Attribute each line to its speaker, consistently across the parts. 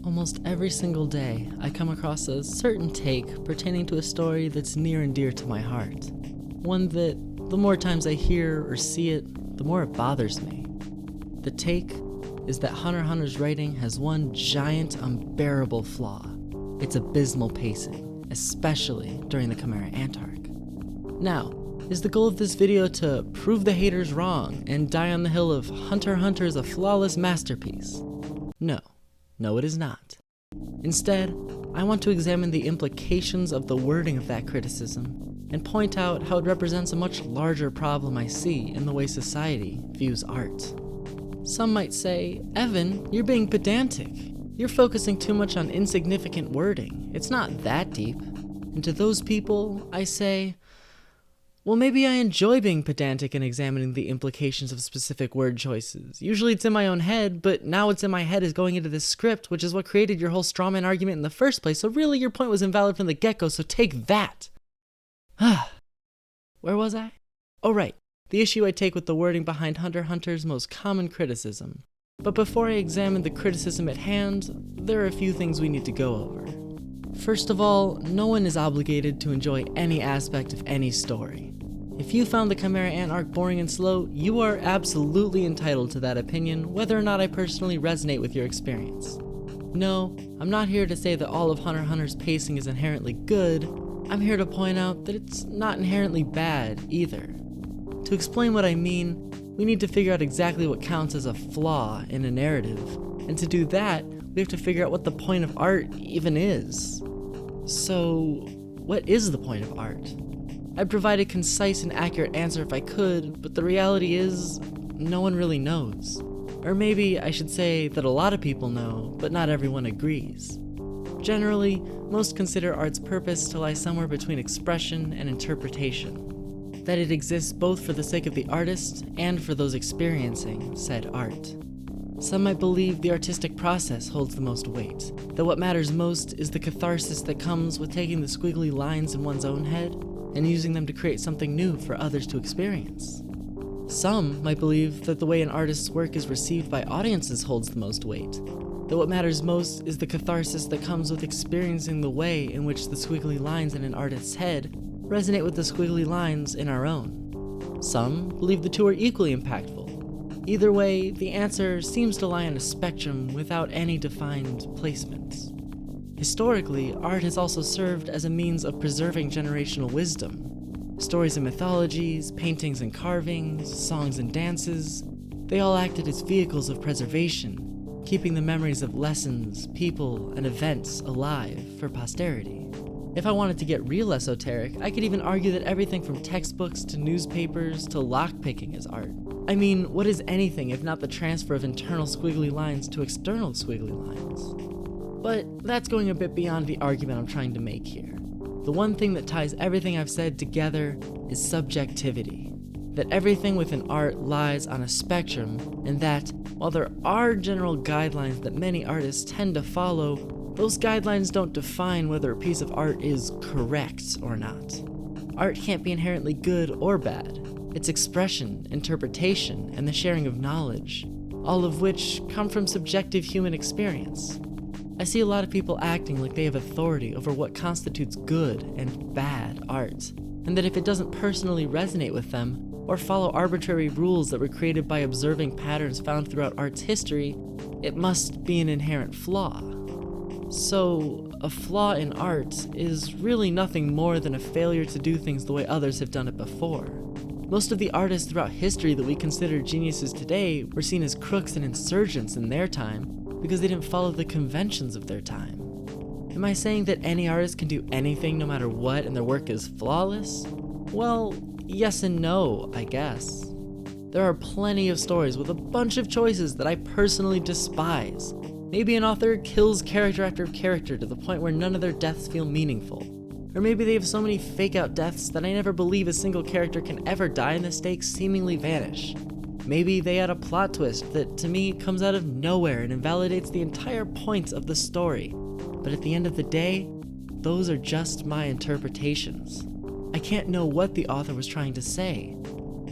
Speaker 1: Almost every single day, I come across a certain take pertaining to a story that's near and dear to my heart. One that, the more times I hear or see it, the more it bothers me. The take is that Hunter x Hunter's writing has one giant, unbearable flaw. Its abysmal pacing, especially during the Chimera Ant arc. Now, is the goal of this video to prove the haters wrong and die on the hill of Hunter x Hunter is a flawless masterpiece? No, it is not. Instead, I want to examine the implications of the wording of that criticism and point out how it represents a much larger problem I see in the way society views art. Some might say, Evan, you're being pedantic. You're focusing too much on insignificant wording. It's not that deep. And to those people, I say, well, maybe I enjoy being pedantic and examining the implications of specific word choices. Usually it's in my own head, but now what's in my head is going into this script, which is what created your whole strawman argument in the first place, so really your point was invalid from the get-go, so take that! Where was I? Oh right, the issue I take with the wording behind Hunter x Hunter's most common criticism. But before I examine the criticism at hand, there are a few things we need to go over. First of all, no one is obligated to enjoy any aspect of any story. If you found the Chimera Ant arc boring and slow, you are absolutely entitled to that opinion, whether or not I personally resonate with your experience. No, I'm not here to say that all of Hunter x Hunter's pacing is inherently good. I'm here to point out that it's not inherently bad either. To explain what I mean, we need to figure out exactly what counts as a flaw in a narrative, and to do that, we have to figure out what the point of art even is. So, what is the point of art? I'd provide a concise and accurate answer if I could, but the reality is, no one really knows. Or maybe I should say that a lot of people know, but not everyone agrees. Generally, most consider art's purpose to lie somewhere between expression and interpretation. That it exists both for the sake of the artist and for those experiencing said art. Some might believe the artistic process holds the most weight, that what matters most is the catharsis that comes with taking the squiggly lines in one's own head and using them to create something new for others to experience. Some might believe that the way an artist's work is received by audiences holds the most weight, that what matters most is the catharsis that comes with experiencing the way in which the squiggly lines in an artist's head resonate with the squiggly lines in our own. Some believe the two are equally impactful. Either way, the answer seems to lie on a spectrum without any defined placement. Historically, art has also served as a means of preserving generational wisdom. Stories and mythologies, paintings and carvings, songs and dances, they all acted as vehicles of preservation, keeping the memories of lessons, people, and events alive for posterity. If I wanted to get real esoteric, I could even argue that everything from textbooks to newspapers to lockpicking is art. I mean, what is anything if not the transfer of internal squiggly lines to external squiggly lines? But that's going a bit beyond the argument I'm trying to make here. The one thing that ties everything I've said together is subjectivity. That everything within art lies on a spectrum, and that, while there are general guidelines that many artists tend to follow, those guidelines don't define whether a piece of art is correct or not. Art can't be inherently good or bad. It's expression, interpretation, and the sharing of knowledge, all of which come from subjective human experience. I see a lot of people acting like they have authority over what constitutes good and bad art, and that if it doesn't personally resonate with them, or follow arbitrary rules that were created by observing patterns found throughout art's history, it must be an inherent flaw. So, a flaw in art is really nothing more than a failure to do things the way others have done it before. Most of the artists throughout history that we consider geniuses today were seen as crooks and insurgents in their time, because they didn't follow the conventions of their time. Am I saying that any artist can do anything no matter what and their work is flawless? Well, yes and no, I guess. There are plenty of stories with a bunch of choices that I personally despise. Maybe an author kills character after character to the point where none of their deaths feel meaningful. Or maybe they have so many fake-out deaths that I never believe a single character can ever die and the stakes seemingly vanish. Maybe they add a plot twist that, to me, comes out of nowhere and invalidates the entire point of the story. But at the end of the day, those are just my interpretations. I can't know what the author was trying to say.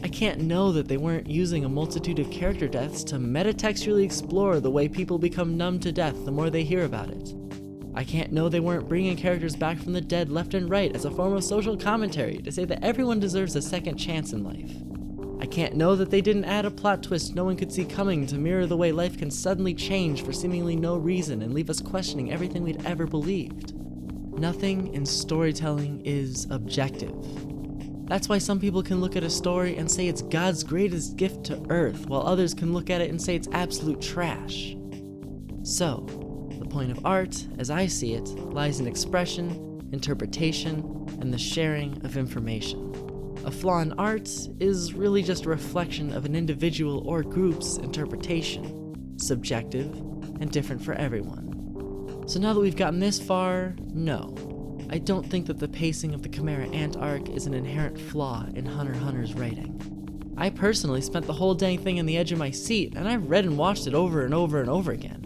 Speaker 1: I can't know that they weren't using a multitude of character deaths to metatextually explore the way people become numb to death the more they hear about it. I can't know they weren't bringing characters back from the dead left and right as a form of social commentary to say that everyone deserves a second chance in life. I can't know that they didn't add a plot twist no one could see coming to mirror the way life can suddenly change for seemingly no reason and leave us questioning everything we'd ever believed. Nothing in storytelling is objective. That's why some people can look at a story and say it's God's greatest gift to Earth, while others can look at it and say it's absolute trash. So, the point of art, as I see it, lies in expression, interpretation, and the sharing of information. A flaw in art is really just a reflection of an individual or group's interpretation, subjective and different for everyone. So now that we've gotten this far, no, I don't think that the pacing of the Chimera Ant arc is an inherent flaw in Hunter x Hunter's writing. I personally spent the whole dang thing on the edge of my seat, and I've read and watched it over and over and over again.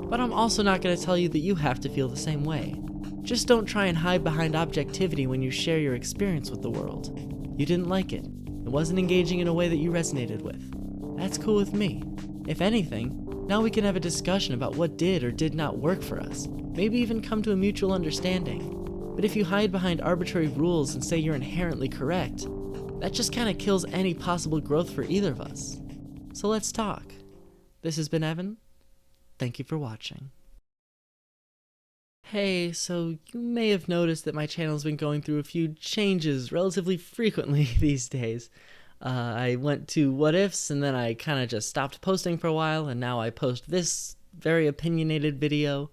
Speaker 1: But I'm also not going to tell you that you have to feel the same way. Just don't try and hide behind objectivity when you share your experience with the world. You didn't like it. It wasn't engaging in a way that you resonated with. That's cool with me. If anything, now we can have a discussion about what did or did not work for us, maybe even come to a mutual understanding. But if you hide behind arbitrary rules and say you're inherently correct, that just kind of kills any possible growth for either of us. So let's talk. This has been Evan. Thank you for watching. Hey, so you may have noticed that my channel's been going through a few changes relatively frequently these days. I went to What Ifs, and then I kind of just stopped posting for a while, and now I post this very opinionated video.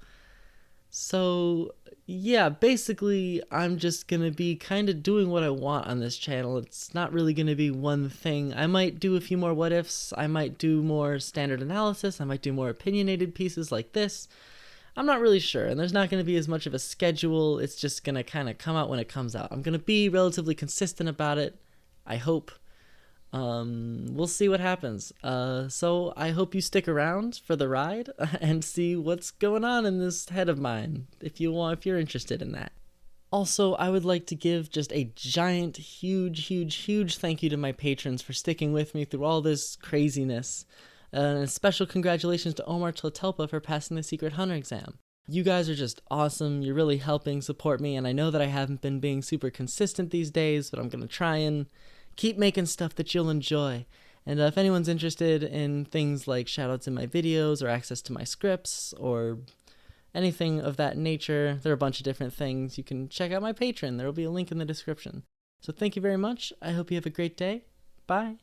Speaker 1: So, yeah, basically, I'm just gonna be kind of doing what I want on this channel. It's not really gonna be one thing. I might do a few more What Ifs, I might do more standard analysis, I might do more opinionated pieces like this. I'm not really sure, and there's not going to be as much of a schedule. It's just going to kind of come out when it comes out. I'm going to be relatively consistent about it, I hope. We'll see what happens. So I hope you stick around for the ride and see what's going on in this head of mine, if you're interested in that. Also, I would like to give just a giant, huge thank you to my patrons for sticking with me through all this craziness. And a special congratulations to Omar Tlatelpa for passing the Secret Hunter exam. You guys are just awesome, you're really helping support me, and I know that I haven't been being super consistent these days, but I'm going to try and keep making stuff that you'll enjoy. And if anyone's interested in things like shoutouts in my videos, or access to my scripts, or anything of that nature, there are a bunch of different things, you can check out my Patreon. There will be a link in the description. So thank you very much, I hope you have a great day, bye!